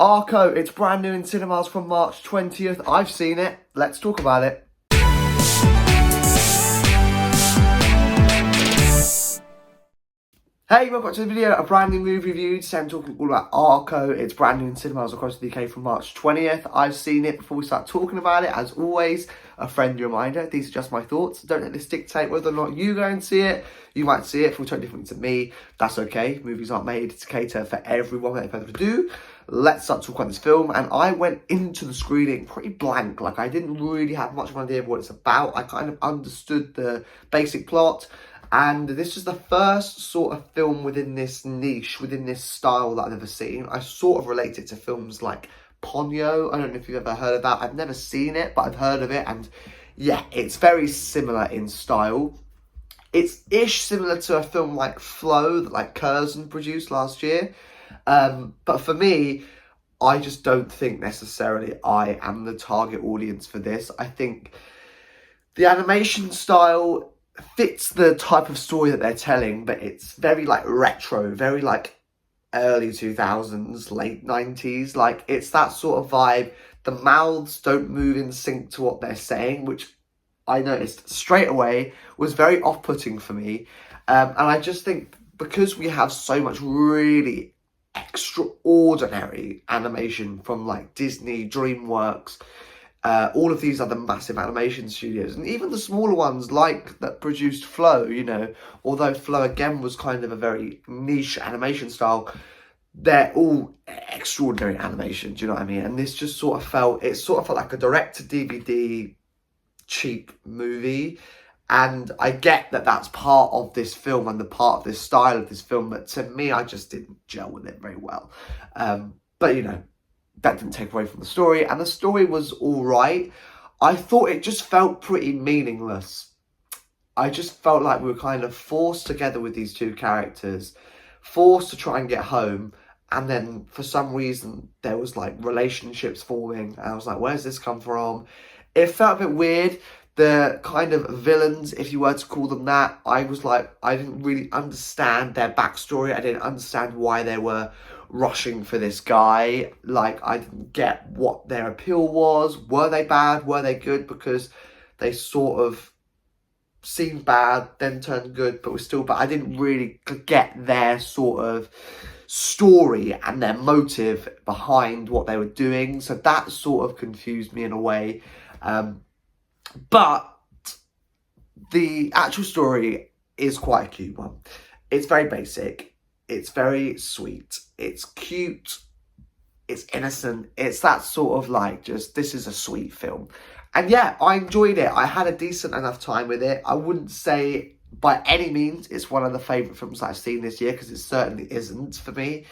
Arco, it's brand new in cinemas from March 20th. I've seen it. Let's talk about it. Hey, welcome to the video, a brand new movie review. Today I'm talking all about Arco. It's brand new in cinemas across the UK from March 20th. I've seen it. Before we start talking about it, as always, a friendly reminder, these are just my thoughts. Don't let this dictate whether or not you go and see it. You might see it, feel totally different to me. That's okay. Movies aren't made to cater for everyone. Without further ado, let's start talking about this film. And I went into the screening pretty blank. Like, I didn't really have much of an idea of what it's about. I kind of understood the basic plot. And this is the first sort of film within this niche, within this style that I've ever seen. I sort of relate it to films like Ponyo. I don't know if you've ever heard of that. I've never seen it, but I've heard of it. And yeah, it's very similar in style. It's ish similar to a film like Flow that like Curzon produced last year. But for me, I just don't think necessarily I am the target audience for this. I think the animation style fits the type of story that they're telling, but it's very like retro, very like early 2000s, late 90s. Like, it's that sort of vibe. The mouths don't move in sync to what they're saying, which I noticed straight away was very off-putting for me. And I just think because we have so much really extraordinary animation from like Disney, DreamWorks, all of these other massive animation studios, and even the smaller ones like that produced Flow, you know, although Flow again was kind of a very niche animation style, they're all extraordinary animation, do you know what I mean? And this just sort of felt like a direct-to-DVD cheap movie. And I get that that's part of this film and the part of this style of this film, but to me, I just didn't gel with it very well. But, you know, that didn't take away from the story, and the story was all right. I thought it just felt pretty meaningless. I just felt like we were kind of forced together with these two characters, forced to try and get home, and then for some reason there was like relationships forming, and I was like, where's this come from? It felt a bit weird. The kind of villains, if you were to call them that, I was like, I didn't really understand their backstory. I didn't understand why they were rushing for this guy. Like, I didn't get what their appeal was. Were they bad? Were they good? Because they sort of seemed bad, then turned good, but were still bad. I didn't really get their sort of story and their motive behind what they were doing. So that sort of confused me in a way. But the actual story is quite a cute one. It's very basic. It's very sweet. It's cute. It's innocent. It's that sort of like, just, this is a sweet film. And yeah, I enjoyed it. I had a decent enough time with it. I wouldn't say by any means it's one of the favourite films that I've seen this year, because it certainly isn't for me.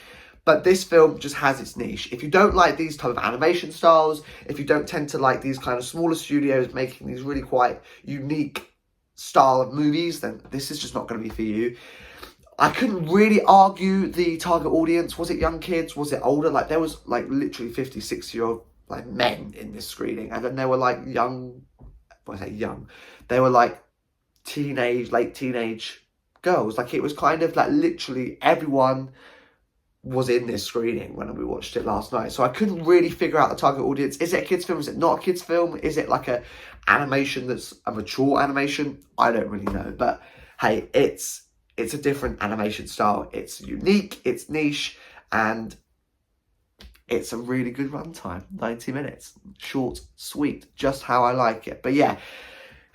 But this film just has its niche. If you don't like these type of animation styles, if you don't tend to like these kind of smaller studios making these really quite unique style of movies, then this is just not going to be for you. I couldn't really argue the target audience. Was it young kids? Was it older? Like, there was like literally 50, 60-year-old like men in this screening. And then there were like young, when I say young, they were like late teenage girls. Like, it was kind of like literally everyone was in this screening when we watched it last night. So I couldn't really figure out the target audience. Is it a kids film? Is it not a kids film? Is it like a animation that's a mature animation? I don't really know. But hey, it's a different animation style. It's unique, it's niche, and it's a really good runtime. 90 minutes. Short, sweet, just how I like it. But yeah,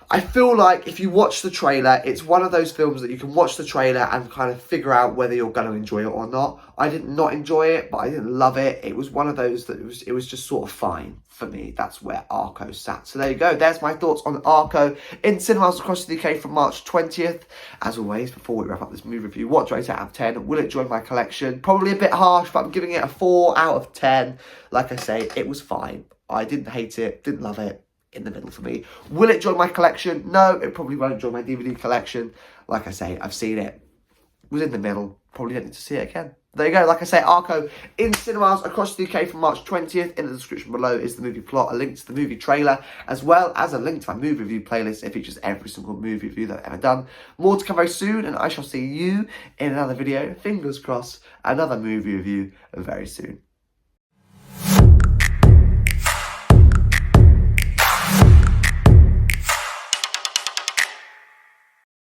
I feel like if you watch the trailer, it's one of those films that you can watch the trailer and kind of figure out whether you're going to enjoy it or not. I did not enjoy it, but I didn't love it. It was one of those that it was just sort of fine for me. That's where Arco sat. So there you go. There's my thoughts on Arco in cinemas across the UK from March 20th. As always, before we wrap up this movie review, what do I rate it out of 10? Will it join my collection? Probably a bit harsh, but I'm giving it a 4 out of 10. Like I say, it was fine. I didn't hate it, didn't love it. In the middle for me. Will it join my collection? No, it probably won't join my DVD collection. Like I say, I've seen it. It was in the middle. Probably don't need to see it again. There you go. Like I say, Arco in cinemas across the UK from March 20th. In the description below is the movie plot, a link to the movie trailer, as well as a link to my movie review playlist. It features every single movie review that I've ever done. More to come very soon, and I shall see you in another video. Fingers crossed, another movie review very soon.